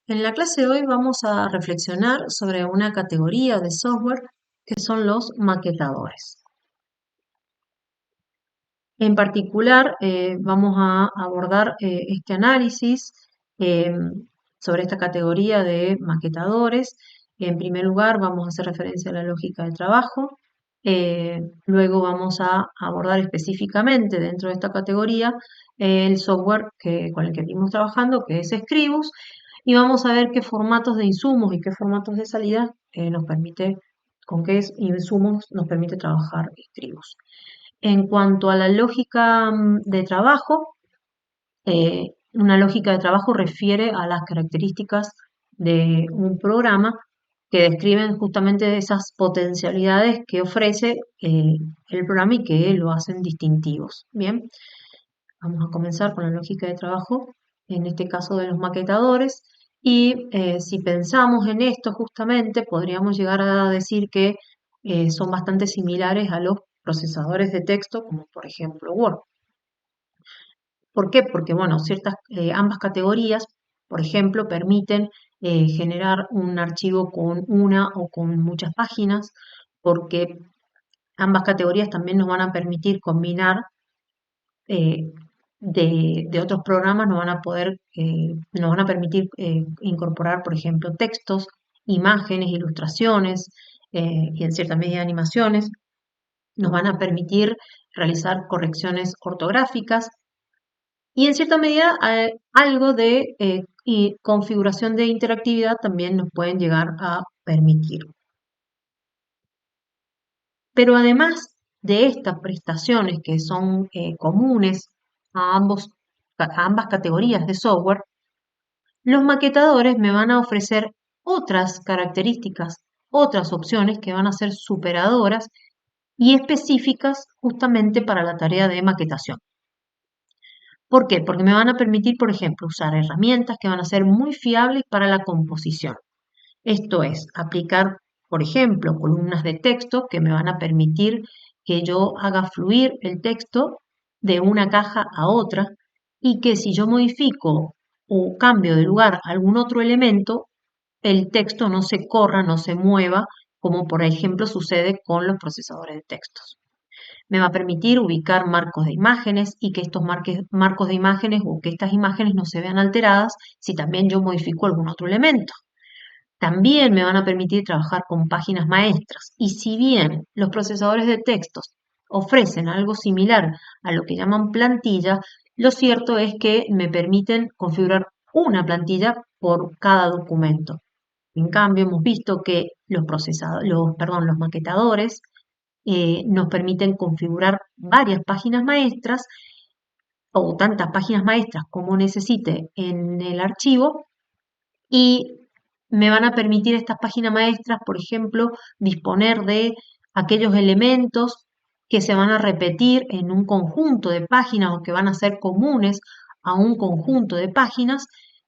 En la clase de hoy vamos a reflexionar sobre una categoría de software que son los maquetadores. En particular, vamos a abordar este análisis eh, sobre esta categoría de maquetadores. En primer lugar, vamos a hacer referencia a la lógica del trabajo. Luego vamos a abordar específicamente dentro de esta categoría el software con el que venimos trabajando, que es Scribus, y vamos a ver qué formatos de insumos y qué formatos de salida con qué insumos nos permite trabajar Scribus. En cuanto a la lógica de trabajo, una lógica de trabajo refiere a las características de un programa que describen justamente esas potencialidades que ofrece el programa y que lo hacen distintivos. Bien, vamos a comenzar con la lógica de trabajo, en este caso de los maquetadores, y si pensamos en esto justamente, podríamos llegar a decir que son bastante similares a los procesadores de texto, como por ejemplo Word. ¿Por qué? Porque, bueno, ambas categorías, por ejemplo, permiten generar un archivo con una o con muchas páginas, porque ambas categorías también nos van a permitir combinar eh, de otros programas, nos van a permitir incorporar, por ejemplo, textos, imágenes, ilustraciones y en cierta medida animaciones. Nos van a permitir realizar correcciones ortográficas y en cierta medida algo de configuración de interactividad también nos pueden llegar a permitir. Pero además de estas prestaciones que son comunes a ambas categorías de software, los maquetadores me van a ofrecer otras características, otras opciones que van a ser superadoras y específicas justamente para la tarea de maquetación. ¿Por qué? Porque me van a permitir, por ejemplo, usar herramientas que van a ser muy fiables para la composición. Esto es, aplicar, por ejemplo, columnas de texto que me van a permitir que yo haga fluir el texto de una caja a otra y que si yo modifico o cambio de lugar algún otro elemento, el texto no se corra, no se mueva, como por ejemplo sucede con los procesadores de textos. Me va a permitir ubicar marcos de imágenes y que estos marcos de imágenes o que estas imágenes no se vean alteradas si también yo modifico algún otro elemento. También me van a permitir trabajar con páginas maestras. Y si bien los procesadores de textos ofrecen algo similar a lo que llaman plantilla, lo cierto es que me permiten configurar una plantilla por cada documento. En cambio, hemos visto que los maquetadores nos permiten configurar varias páginas maestras o tantas páginas maestras como necesite en el archivo y me van a permitir estas páginas maestras, por ejemplo, disponer de aquellos elementos que se van a repetir en un conjunto de páginas o que van a ser comunes a un conjunto de páginas,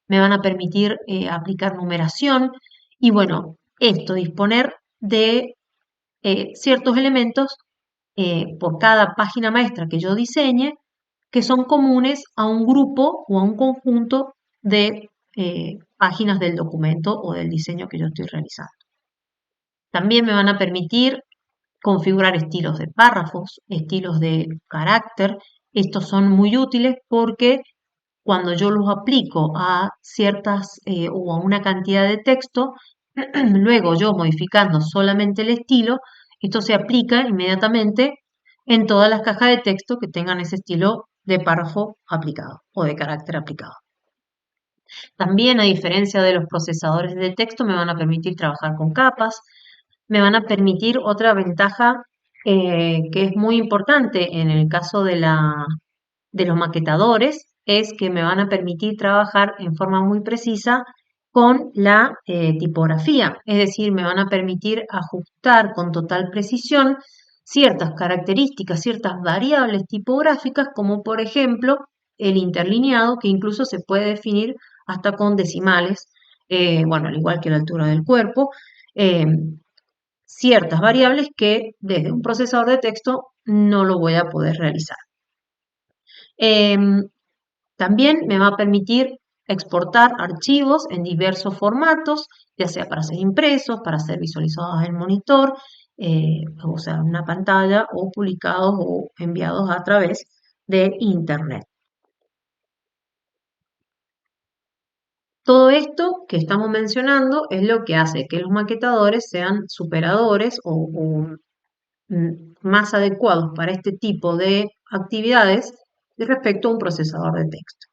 me van a permitir aplicar numeración y bueno, disponer de ciertos elementos por cada página maestra que yo diseñe que son comunes a un grupo o a un conjunto de páginas del documento o del diseño que yo estoy realizando. También me van a permitir configurar estilos de párrafos, estilos de carácter. Estos son muy útiles porque cuando yo los aplico a ciertas o a una cantidad de texto, luego yo modificando solamente el estilo, esto se aplica inmediatamente en todas las cajas de texto que tengan ese estilo de párrafo aplicado o de carácter aplicado. También, a diferencia de los procesadores de texto, me van a permitir trabajar con capas, me van a permitir otra ventaja que es muy importante en el caso de los maquetadores, es que me van a permitir trabajar en forma muy precisa con la tipografía, es decir, me van a permitir ajustar con total precisión ciertas características, ciertas variables tipográficas, como por ejemplo el interlineado, que incluso se puede definir hasta con decimales, bueno, al igual que la altura del cuerpo, eh, ciertas variables que desde un procesador de texto no lo voy a poder realizar. También me va a permitir exportar archivos en diversos formatos, ya sea para ser impresos, para ser visualizados en monitor, o sea, en una pantalla, o publicados o enviados a través de Internet. Todo esto que estamos mencionando es lo que hace que los maquetadores sean superadores o más adecuados para este tipo de actividades respecto a un procesador de texto.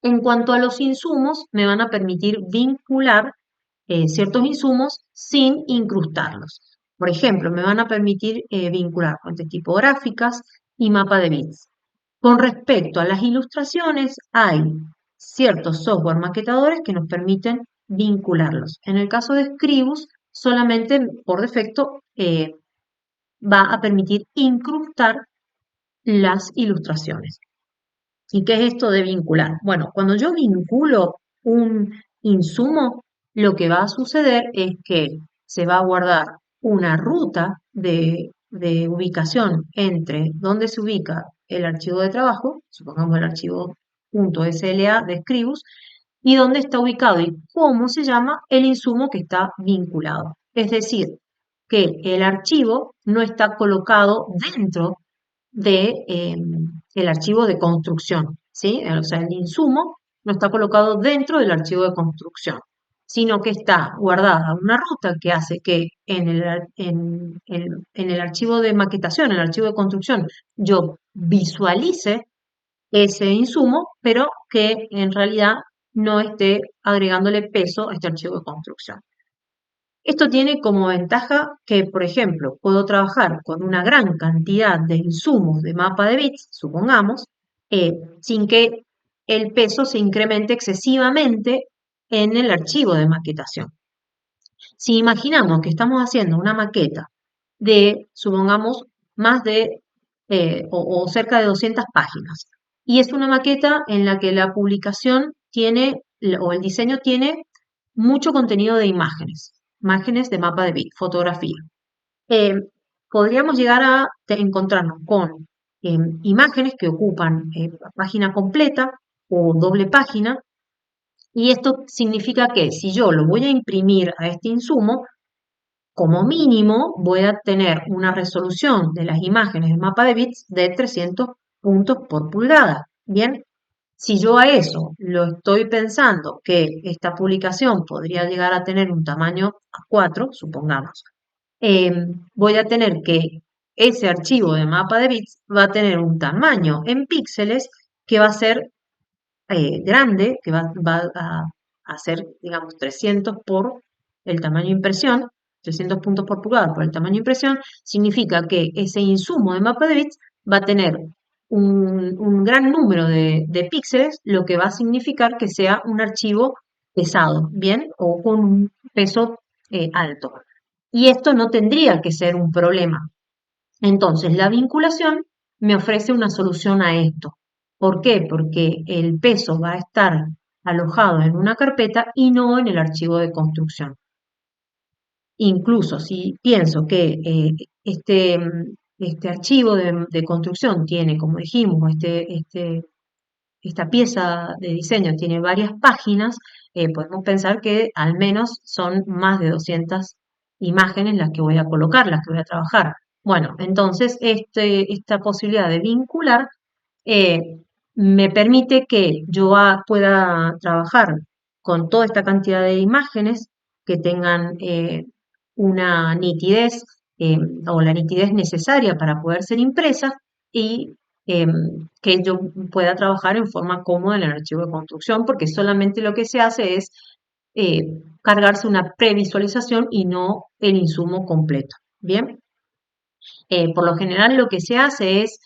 En cuanto a los insumos, me van a permitir vincular ciertos insumos sin incrustarlos. Por ejemplo, me van a permitir vincular fuentes tipográficas y mapa de bits. Con respecto a las ilustraciones, hay ciertos software maquetadores que nos permiten vincularlos. En el caso de Scribus, solamente por defecto va a permitir incrustar las ilustraciones. ¿Y qué es esto de vincular? Bueno, cuando yo vinculo un insumo, lo que va a suceder es que se va a guardar una ruta de ubicación entre donde se ubica el archivo de trabajo, supongamos el archivo .sla de Scribus, y dónde está ubicado y cómo se llama el insumo que está vinculado. Es decir, que el archivo no está colocado dentro de el archivo de construcción, ¿sí? O sea, el insumo no está colocado dentro del archivo de construcción, sino que está guardada una ruta que hace que en el archivo de maquetación, en el archivo de construcción, yo visualice ese insumo, pero que en realidad no esté agregándole peso a este archivo de construcción. Esto tiene como ventaja que, por ejemplo, puedo trabajar con una gran cantidad de insumos de mapa de bits, supongamos, sin que el peso se incremente excesivamente en el archivo de maquetación. Si imaginamos que estamos haciendo una maqueta de, supongamos, más de o cerca de 200 páginas, y es una maqueta en la que la publicación tiene, o el diseño tiene mucho contenido de imágenes de mapa de bit, fotografía. Eh, Podríamos llegar a encontrarnos con imágenes que ocupan página completa o doble página, y esto significa que si yo lo voy a imprimir a este insumo, como mínimo voy a tener una resolución de las imágenes de mapa de bits de 300 puntos por pulgada. Bien, si yo a eso lo estoy pensando que esta publicación podría llegar a tener un tamaño A4, supongamos, voy a tener que ese archivo de mapa de bits va a tener un tamaño en píxeles que va a ser grande, que va a ser, digamos, 300 por el tamaño de impresión, 300 puntos por pulgada por el tamaño de impresión, significa que ese insumo de mapa de bits va a tener un gran número de píxeles, lo que va a significar que sea un archivo pesado, ¿bien? O con un peso alto. Y esto no tendría que ser un problema. Entonces, la vinculación me ofrece una solución a esto. ¿Por qué? Porque el peso va a estar alojado en una carpeta y no en el archivo de construcción. Incluso si pienso que este archivo de construcción tiene, como dijimos, esta pieza de diseño tiene varias páginas, podemos pensar que al menos son más de 200 imágenes las que voy a colocar, las que voy a trabajar. Bueno, entonces esta posibilidad de vincular eh, me permite que yo pueda trabajar con toda esta cantidad de imágenes que tengan una nitidez o la nitidez necesaria para poder ser impresas y que yo pueda trabajar en forma cómoda en el archivo de construcción, porque solamente lo que se hace es eh, cargarse una previsualización y no el insumo completo. Bien, por lo general lo que se hace es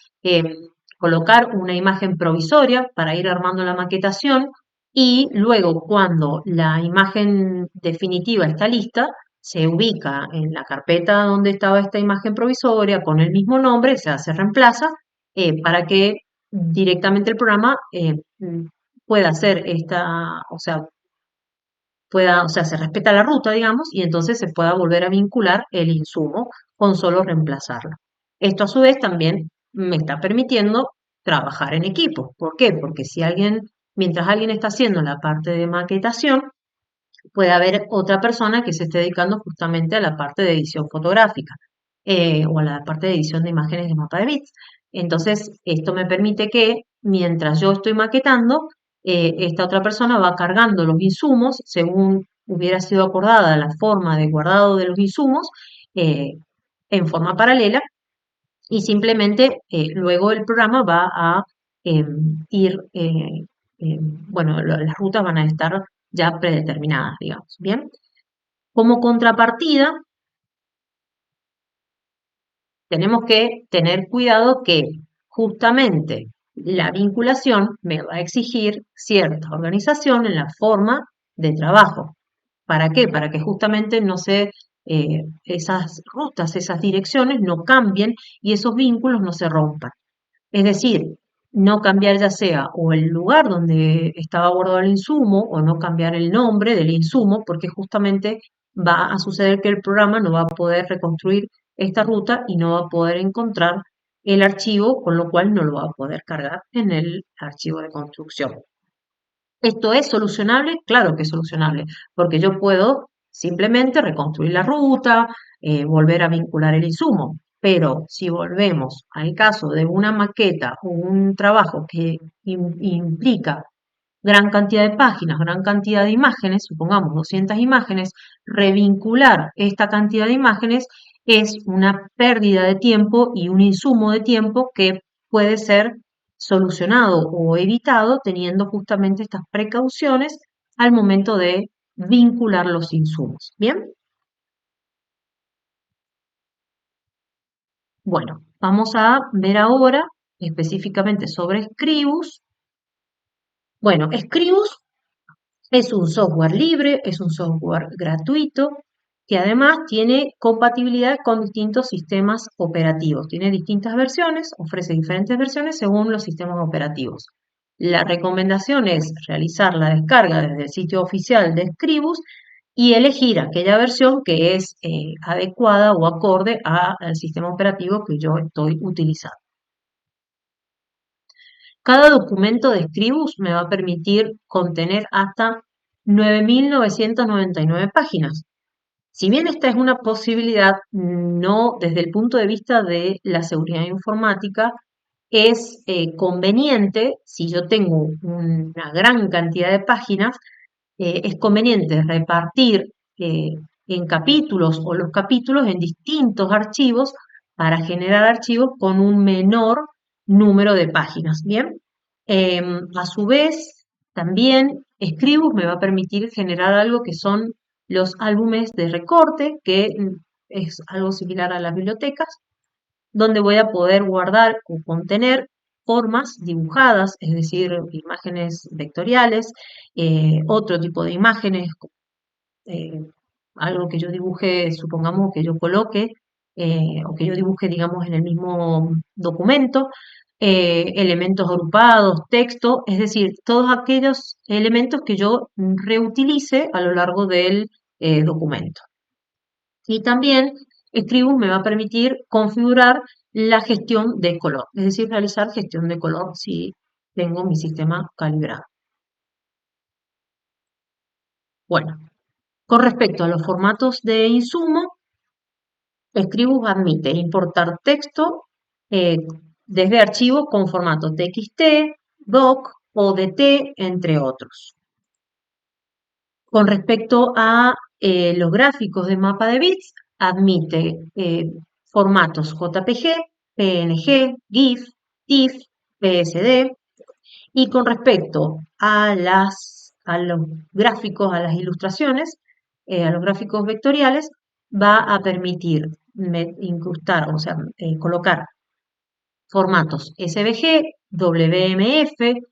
colocar una imagen provisoria para ir armando la maquetación y luego cuando la imagen definitiva está lista, se ubica en la carpeta donde estaba esta imagen provisoria con el mismo nombre, se reemplaza para que directamente el programa pueda hacer o sea, se respeta la ruta, digamos, y entonces se pueda volver a vincular el insumo con solo reemplazarlo. Esto a su vez también me está permitiendo trabajar en equipo. ¿Por qué? Porque si alguien mientras alguien está haciendo la parte de maquetación, puede haber otra persona que se esté dedicando justamente a la parte de edición fotográfica o a la parte de edición de imágenes de mapa de bits. Entonces, esto me permite que mientras yo estoy maquetando, esta otra persona va cargando los insumos según hubiera sido acordada la forma de guardado de los insumos eh, en forma paralela y simplemente luego el programa va a ir, bueno, las rutas van a estar ya predeterminadas, digamos. Bien, como contrapartida, tenemos que tener cuidado que justamente la vinculación me va a exigir cierta organización en la forma de trabajo. ¿Para qué? Para que justamente no se, esas rutas, esas direcciones no cambien y esos vínculos no se rompan. Es decir, no cambiar ya sea o el lugar donde estaba guardado el insumo o no cambiar el nombre del insumo, porque justamente va a suceder que el programa no va a poder reconstruir esta ruta y no va a poder encontrar el archivo, con lo cual no lo va a poder cargar en el archivo de construcción. ¿Esto es solucionable? Claro que es solucionable, porque yo puedo simplemente reconstruir la ruta, volver a vincular el insumo. Pero si volvemos al caso de una maqueta o un trabajo que implica gran cantidad de páginas, gran cantidad de imágenes, supongamos 200 imágenes, revincular esta cantidad de imágenes es una pérdida de tiempo y un insumo de tiempo que puede ser solucionado o evitado teniendo justamente estas precauciones al momento de vincular los insumos. ¿Bien? Bueno, vamos a ver ahora específicamente sobre Scribus. Bueno, Scribus es un software libre, es un software gratuito que además tiene compatibilidad con distintos sistemas operativos. Tiene distintas versiones, ofrece diferentes versiones según los sistemas operativos. La recomendación es realizar la descarga desde el sitio oficial de Scribus y elegir aquella versión que es adecuada o acorde al sistema operativo que yo estoy utilizando. Cada documento de Scribus me va a permitir contener hasta 9.999 páginas. Si bien esta es una posibilidad, no desde el punto de vista de la seguridad informática, es conveniente, si yo tengo una gran cantidad de páginas, es conveniente repartir eh, en capítulos o los capítulos en distintos archivos para generar archivos con un menor número de páginas. Bien, a su vez, también Scribus me va a permitir generar algo que son los álbumes de recorte, que es algo similar a las bibliotecas, donde voy a poder guardar o contener formas dibujadas, es decir, imágenes vectoriales, otro tipo de imágenes, eh, algo que yo dibuje, supongamos que yo coloque, o que yo dibuje, digamos, en el mismo documento, elementos agrupados, texto, es decir, todos aquellos elementos que yo reutilice a lo largo del documento. Y también Scribus me va a permitir configurar la gestión de color, es decir, realizar gestión de color si tengo mi sistema calibrado. Bueno, con respecto a los formatos de insumo, Scribus admite importar texto eh, desde archivos con formato TXT, doc, ODT, entre otros. Con respecto a los gráficos de mapa de bits, admite formatos JPG, PNG, GIF, TIFF, PSD. Y con respecto a los gráficos, a las ilustraciones, a los gráficos vectoriales, va a permitir incrustar, o sea, colocar formatos SVG, WMF,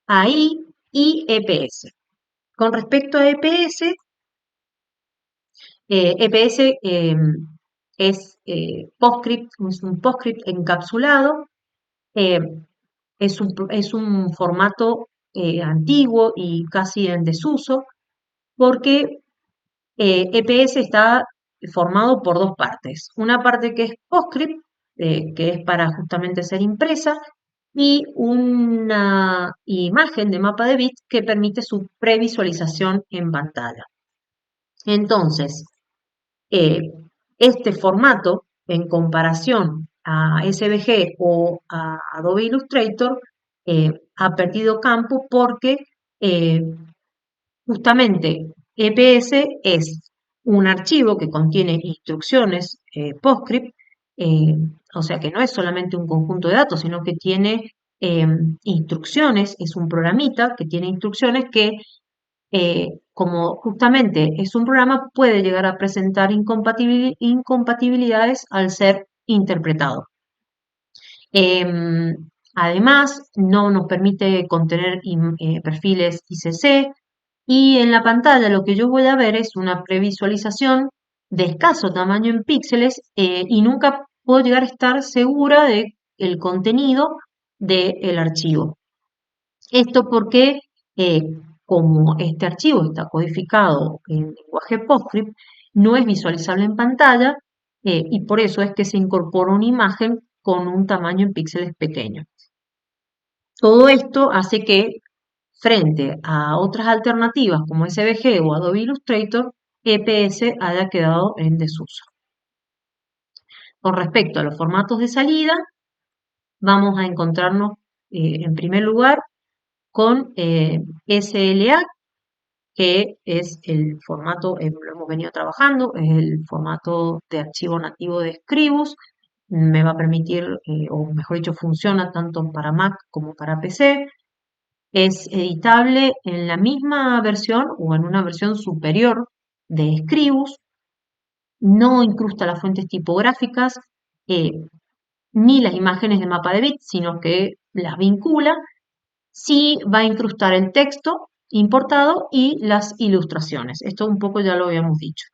AI y EPS. Con respecto a EPS, EPS es PostScript, es un PostScript encapsulado, eh, es un formato antiguo y casi en desuso, porque EPS está formado por dos partes. Una parte que es PostScript, que es para justamente ser impresa, y una imagen de mapa de bits que permite su previsualización en pantalla. Entonces, eh, este formato, en comparación a SVG o a Adobe Illustrator, ha perdido campo porque eh, justamente EPS es un archivo que contiene instrucciones PostScript, eh, o sea que no es solamente un conjunto de datos, sino que tiene eh, instrucciones, es un programita que tiene instrucciones que, como justamente es un programa, puede llegar a presentar incompatibilidades al ser interpretado. Además, no nos permite contener perfiles ICC, y en la pantalla lo que yo voy a ver es una previsualización de escaso tamaño en píxeles, y nunca puedo llegar a estar segura de el contenido del archivo. Esto porque, eh, como este archivo está codificado en lenguaje PostScript, no es visualizable en pantalla, y por eso es que se incorpora una imagen con un tamaño en píxeles pequeño. Todo esto hace que, frente a otras alternativas como SVG o Adobe Illustrator, EPS haya quedado en desuso. Con respecto a los formatos de salida, vamos a encontrarnos en primer lugar con SLA, que es el formato, lo hemos venido trabajando, es el formato de archivo nativo de Scribus. Me va a permitir, o mejor dicho, funciona tanto para Mac como para PC. Es editable en la misma versión o en una versión superior de Scribus. No incrusta las fuentes tipográficas, eh, ni las imágenes de mapa de bits, sino que las vincula. Sí va a incrustar el texto importado y las ilustraciones. Esto un poco ya lo habíamos dicho.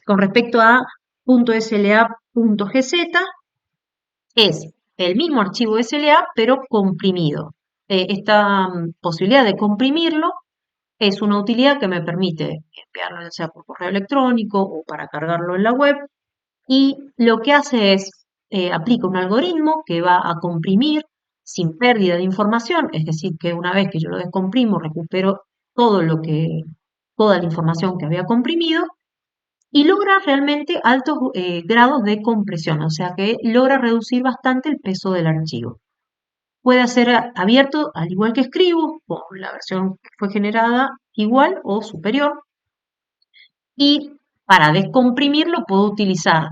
Con respecto a .sla.gz, es el mismo archivo SLA, pero comprimido. Esta posibilidad de comprimirlo es una utilidad que me permite enviarlo ya sea por correo electrónico o para cargarlo en la web, y lo que hace es aplica un algoritmo que va a comprimir sin pérdida de información, es decir, que una vez que yo lo descomprimo recupero toda la información que había comprimido, y logra realmente altos grados de compresión, o sea que logra reducir bastante el peso del archivo. Puede ser abierto al igual que escribo, con la versión que fue generada igual o superior, y para descomprimirlo puedo utilizar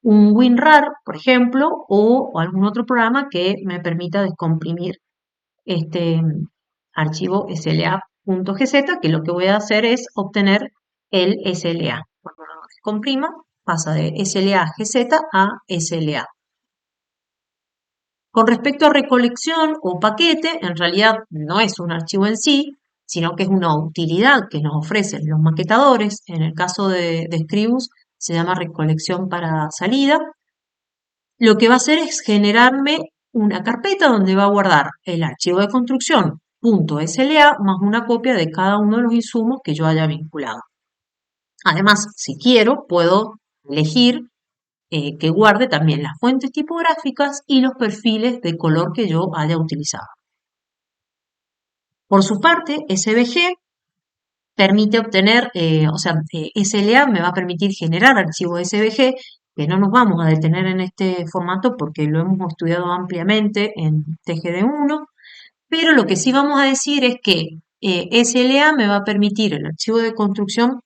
un WinRAR, por ejemplo, o algún otro programa que me permita descomprimir este archivo sla.gz, que lo que voy a hacer es obtener el SLA. Cuando lo descomprima, pasa de SLA-GZ a SLA. Con respecto a recolección o paquete, en realidad no es un archivo en sí, sino que es una utilidad que nos ofrecen los maquetadores. En el caso de Scribus se llama recolección para salida. Lo que va a hacer es generarme una carpeta donde va a guardar el archivo de construcción .sla más una copia de cada uno de los insumos que yo haya vinculado. Además, si quiero, puedo elegir que guarde también las fuentes tipográficas y los perfiles de color que yo haya utilizado. Por su parte, SVG permite obtener, SLA me va a permitir generar archivos SVG, que no nos vamos a detener en este formato porque lo hemos estudiado ampliamente en TGD1, pero lo que sí vamos a decir es que SLA me va a permitir, el archivo de construcción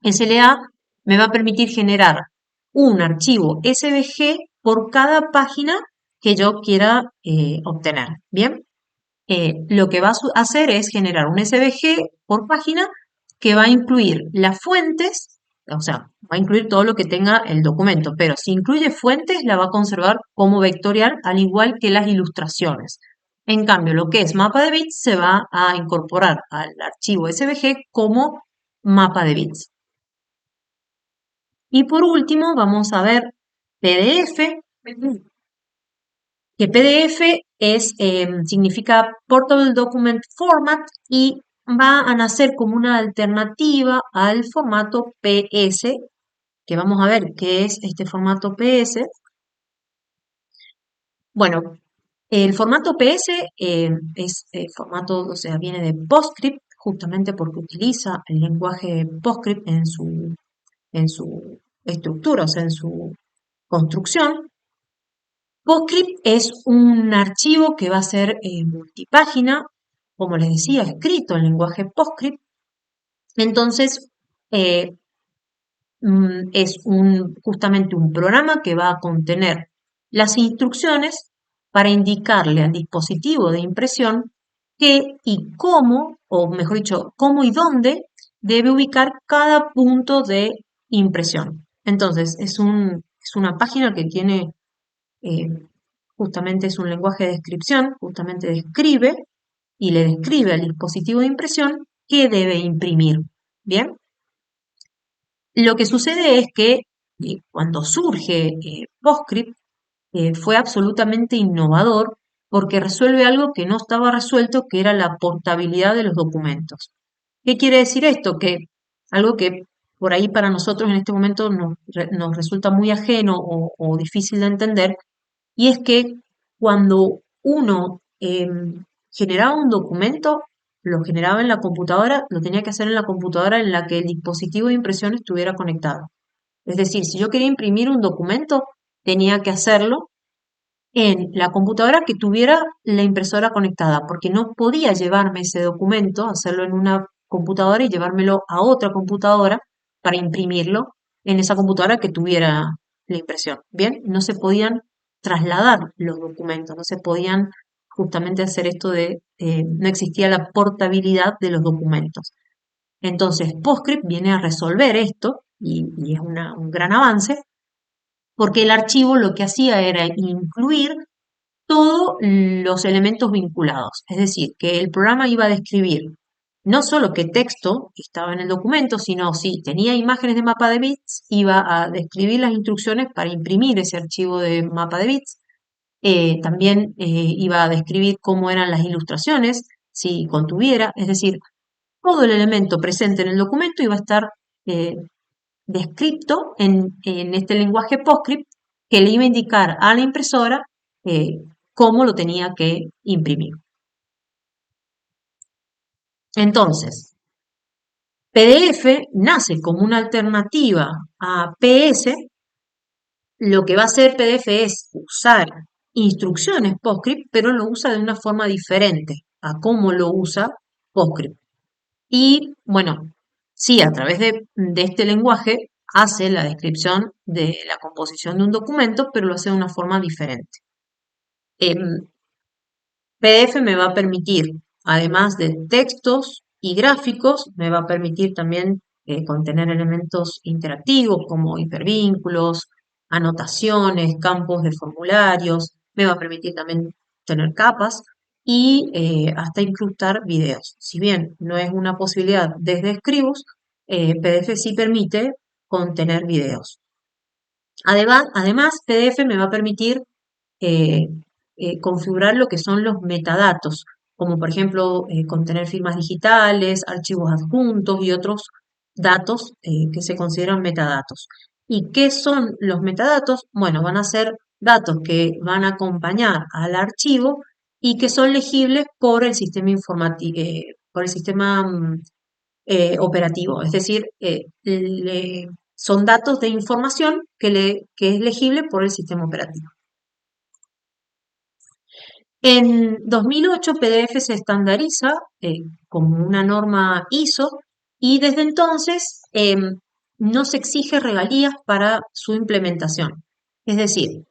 SLA me va a permitir generar un archivo SVG por cada página que yo quiera obtener. Bien, lo que va a hacer es generar un SVG por página que va a incluir las fuentes, o sea, va a incluir todo lo que tenga el documento, pero si incluye fuentes, la va a conservar como vectorial, al igual que las ilustraciones. En cambio, lo que es mapa de bits se va a incorporar al archivo SVG como mapa de bits. Y por último, vamos a ver PDF, que PDF significa Portable Document Format, y va a nacer como una alternativa al formato PS, que vamos a ver qué es este formato PS. Bueno, El formato PS es formato, o sea, viene de PostScript, justamente porque utiliza el lenguaje PostScript en su estructura, o sea, en su construcción. PostScript es un archivo que va a ser multipágina, como les decía, escrito en lenguaje PostScript. Entonces, eh, es justamente un programa que va a contener las instrucciones para indicarle al dispositivo de impresión qué y cómo, o mejor dicho, cómo y dónde debe ubicar cada punto de impresión. Entonces, es una página que tiene, eh, justamente es un lenguaje de descripción, justamente describe y le describe al dispositivo de impresión qué debe imprimir. Bien, lo que sucede es que cuando surge PostScript fue absolutamente innovador porque resuelve algo que no estaba resuelto, que era la portabilidad de los documentos. ¿Qué quiere decir esto? Que algo que por ahí para nosotros en este momento nos resulta muy ajeno o difícil de entender, y es que cuando uno generaba un documento, lo generaba en la computadora, lo tenía que hacer en la computadora en la que el dispositivo de impresión estuviera conectado. Es decir, si yo quería imprimir un documento, tenía que hacerlo en la computadora que tuviera la impresora conectada, porque no podía llevarme ese documento, hacerlo en una computadora y llevármelo a otra computadora para imprimirlo en esa computadora que tuviera la impresión. Bien, no se podían trasladar los documentos, no se podían justamente hacer esto de, no existía la portabilidad de los documentos. Entonces, PostScript viene a resolver esto y es un gran avance, porque el archivo lo que hacía era incluir todos los elementos vinculados. Es decir, que el programa iba a describir no solo qué texto estaba en el documento, sino si tenía imágenes de mapa de bits, iba a describir las instrucciones para imprimir ese archivo de mapa de bits. También iba a describir cómo eran las ilustraciones, si contuviera, es decir, todo el elemento presente en el documento iba a estar eh, descrito en este lenguaje PostScript que le iba a indicar a la impresora cómo lo tenía que imprimir. Entonces, PDF nace como una alternativa a PS. Lo que va a hacer PDF es usar instrucciones PostScript, pero lo usa de una forma diferente a cómo lo usa PostScript. Y bueno, sí, a través de este lenguaje hace la descripción de la composición de un documento, pero lo hace de una forma diferente. PDF me va a permitir, además de textos y gráficos, me va a permitir también contener elementos interactivos como hipervínculos, anotaciones, campos de formularios, me va a permitir también tener capas y hasta incrustar videos. Si bien no es una posibilidad desde Scribus, PDF sí permite contener videos. Además, PDF me va a permitir eh, configurar lo que son los metadatos, como por ejemplo contener firmas digitales, archivos adjuntos y otros datos que se consideran metadatos. ¿Y qué son los metadatos? Bueno, van a ser datos que van a acompañar al archivo y que son legibles por el sistema por el sistema operativo. Es decir, son datos de información que es legible por el sistema operativo. En 2008 PDF se estandariza como una norma ISO y desde entonces no se exige regalías para su implementación. Es decir,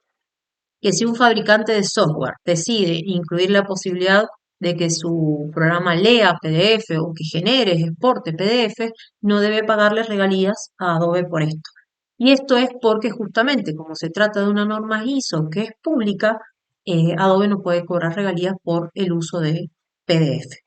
que si un fabricante de software decide incluir la posibilidad de que su programa lea PDF o que genere, exporte PDF, no debe pagarle regalías a Adobe por esto. Y esto es porque justamente como se trata de una norma ISO que es pública, Adobe no puede cobrar regalías por el uso de PDF.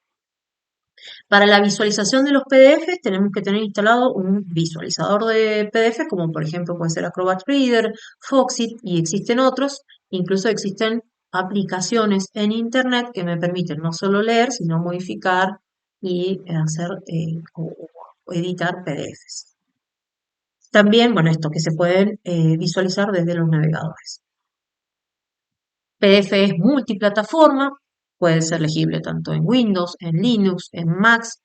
Para la visualización de los PDFs tenemos que tener instalado un visualizador de PDF, como por ejemplo puede ser Acrobat Reader, Foxit y existen otros. Incluso existen aplicaciones en Internet que me permiten no solo leer, sino modificar y hacer o editar PDFs. También, bueno, esto que se pueden visualizar desde los navegadores. PDF es multiplataforma, puede ser legible tanto en Windows, en Linux, en Macs.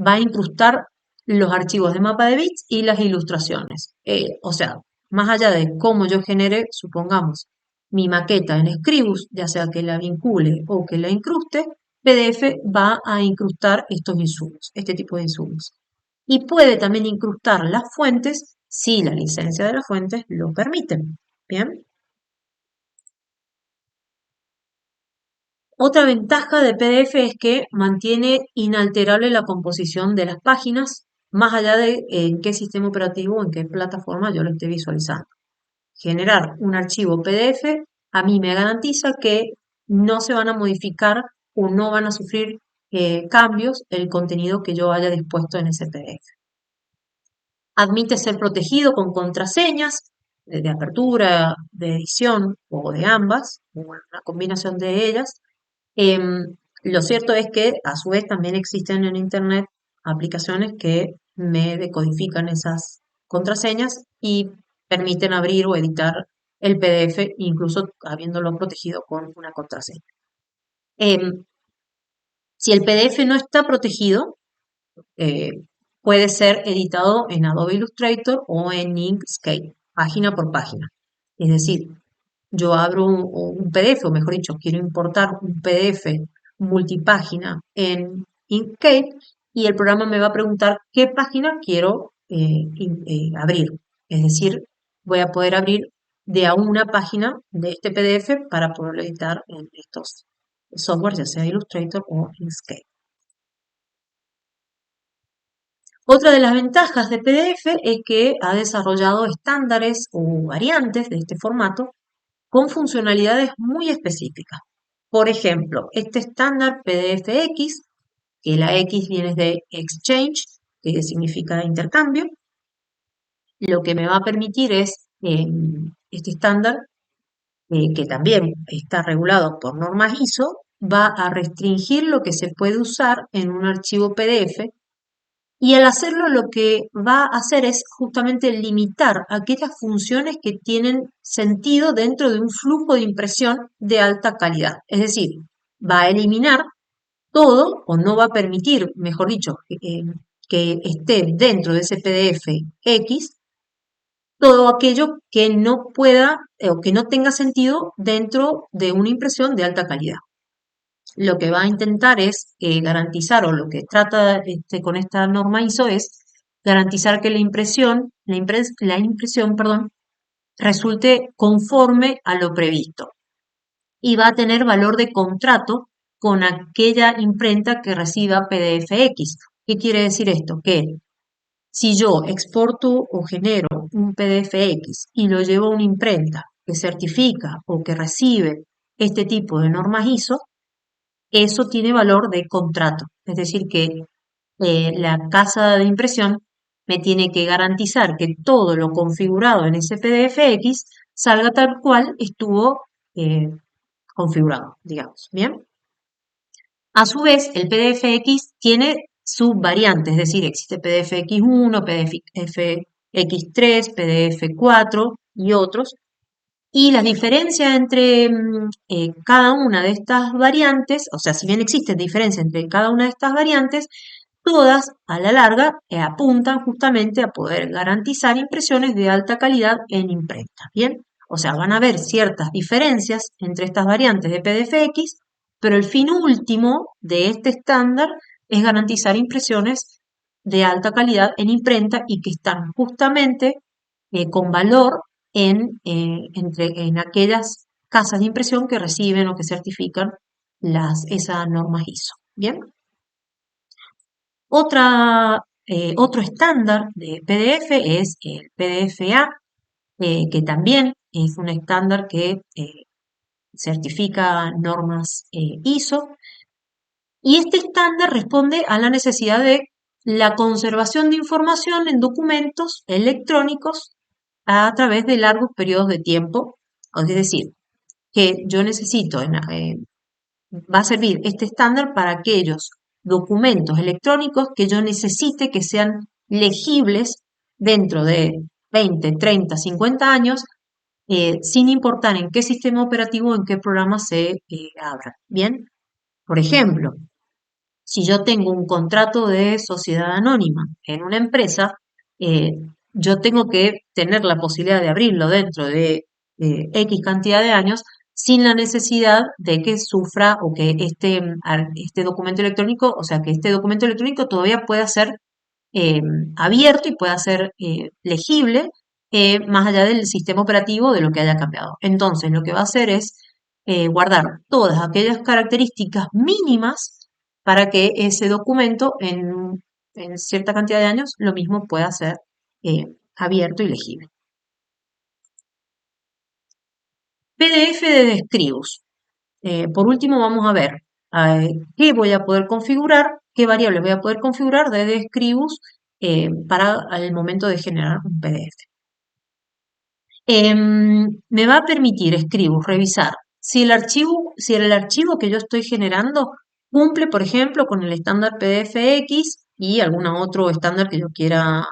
Va a incrustar los archivos de mapa de bits y las ilustraciones. O sea, más allá de cómo yo genere, supongamos, mi maqueta en Scribus, ya sea que la vincule o que la incruste, PDF va a incrustar estos insumos, este tipo de insumos. Y puede también incrustar las fuentes si la licencia de las fuentes lo permite. Bien. Otra ventaja de PDF es que mantiene inalterable la composición de las páginas, más allá de en qué sistema operativo o en qué plataforma yo lo esté visualizando. Generar un archivo PDF a mí me garantiza que no se van a modificar o no van a sufrir cambios el contenido que yo haya dispuesto en ese PDF. Admite ser protegido con contraseñas de apertura, de edición o de ambas, o una combinación de ellas. Lo cierto es que a su vez también existen en Internet aplicaciones que me decodifican esas contraseñas y permiten abrir o editar el PDF, incluso habiéndolo protegido con una contraseña. Em, si el PDF no está protegido, eh, puede ser editado en Adobe Illustrator o en Inkscape, página por página. Es decir, yo abro un PDF, o mejor dicho, quiero importar un PDF multipágina en Inkscape y el programa me va a preguntar qué página quiero abrir. Es decir, voy a poder abrir de a una página de este PDF para poderlo editar en estos softwares, ya sea Illustrator o Inkscape. Otra de las ventajas de PDF es que ha desarrollado estándares o variantes de este formato con funcionalidades muy específicas. Por ejemplo, este estándar PDFX, que la X viene de Exchange, que significa intercambio, lo que me va a permitir es este estándar, que también está regulado por normas ISO, va a restringir lo que se puede usar en un archivo PDF y al hacerlo lo que va a hacer es justamente limitar aquellas funciones que tienen sentido dentro de un flujo de impresión de alta calidad. Es decir, va a eliminar todo o no va a permitir, mejor dicho, que esté dentro de ese PDF X todo aquello que no pueda o que no tenga sentido dentro de una impresión de alta calidad. Lo que va a intentar es garantizar, o lo que trata con esta norma ISO es garantizar que la impresión, perdón, resulte conforme a lo previsto y va a tener valor de contrato con aquella imprenta que reciba PDFX. ¿Qué quiere decir esto? Que si yo exporto o genero un PDFX y lo llevo a una imprenta que certifica o que recibe este tipo de normas ISO, eso tiene valor de contrato. Es decir, que la casa de impresión me tiene que garantizar que todo lo configurado en ese PDFX salga tal cual estuvo configurado, digamos. Bien. A su vez, el PDFX tiene subvariantes, es decir, existe PDFX1, PDFX3, PDF4 y otros. Y las diferencias entre cada una de estas variantes, o sea, si bien existen diferencias entre cada una de estas variantes, todas a la larga apuntan justamente a poder garantizar impresiones de alta calidad en imprenta. Bien, o sea, van a haber ciertas diferencias entre estas variantes de PDFX, pero el fin último de este estándar es garantizar impresiones de alta calidad en imprenta y que están justamente con valor en aquellas casas de impresión que reciben o que certifican esas normas ISO. Bien. Otro estándar de PDF es el PDFA, que también es un estándar que certifica normas ISO. Y este estándar responde a la necesidad de la conservación de información en documentos electrónicos a través de largos periodos de tiempo. Es decir, que yo necesito, va a servir este estándar para aquellos documentos electrónicos que yo necesite que sean legibles dentro de 20, 30, 50 años, sin importar en qué sistema operativo o en qué programa se abra. Bien, por ejemplo, si yo tengo un contrato de sociedad anónima en una empresa, eh, yo tengo que tener la posibilidad de abrirlo dentro de X cantidad de años sin la necesidad de que sufra o que este documento electrónico, o sea, que este documento electrónico todavía pueda ser eh, abierto y pueda ser legible más allá del sistema operativo de lo que haya cambiado. Entonces, lo que va a hacer es guardar todas aquellas características mínimas para que ese documento en cierta cantidad de años lo mismo pueda ser abierto y legible. PDF de Describus. Por último, vamos a ver qué voy a poder configurar, qué variables voy a poder configurar desde Scribus para el momento de generar un PDF. Me va a permitir Scribus revisar si el archivo que yo estoy generando cumple, por ejemplo, con el estándar PDFX y algún otro estándar que yo quiera,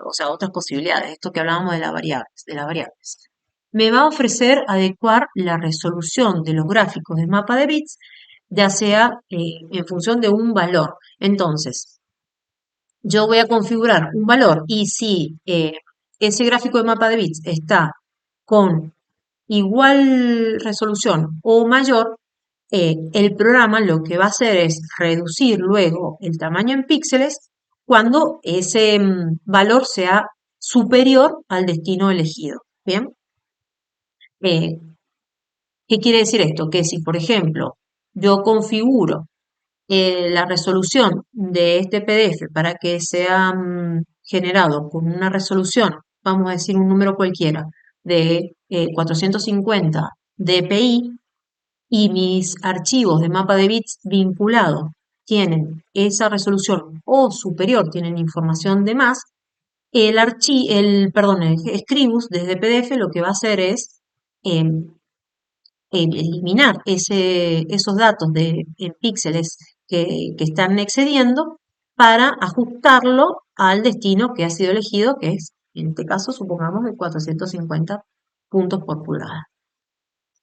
o sea, otras posibilidades, esto que hablábamos de las variables. Me va a ofrecer adecuar la resolución de los gráficos de mapa de bits, ya sea en función de un valor. Entonces, yo voy a configurar un valor y si ese gráfico de mapa de bits está con igual resolución o mayor, el programa lo que va a hacer es reducir luego el tamaño en píxeles cuando ese valor sea superior al destino elegido. Bien, Eh, ¿qué quiere decir esto? Que si, por ejemplo, yo configuro la resolución de este PDF para que sea generado con una resolución, vamos a decir un número cualquiera, de 450 dpi y mis archivos de mapa de bits vinculados tienen esa resolución o superior, tienen información de más, el Scribus desde PDF lo que va a hacer es em, eliminar esos datos en píxeles que están excediendo para ajustarlo al destino que ha sido elegido, que es, en este caso, supongamos de 450 puntos por pulgada.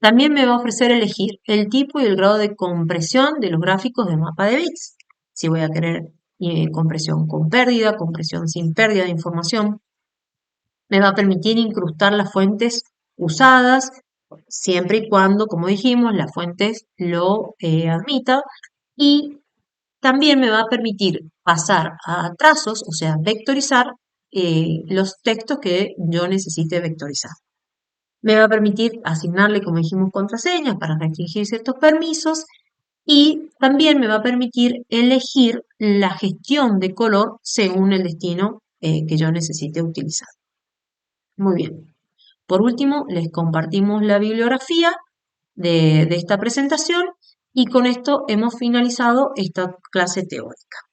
También me va a ofrecer elegir el tipo y el grado de compresión de los gráficos de mapa de bits. Si voy a querer compresión con pérdida, compresión sin pérdida de información. Me va a permitir incrustar las fuentes usadas, siempre y cuando, como dijimos, las fuentes lo admita. Y también me va a permitir pasar a trazos, o sea, vectorizar los textos que yo necesite vectorizar. Me va a permitir asignarle, como dijimos, contraseñas para restringir ciertos permisos y también me va a permitir elegir la gestión de color según el destino que yo necesite utilizar. Muy bien. Por último, les compartimos la bibliografía de esta presentación y con esto hemos finalizado esta clase teórica.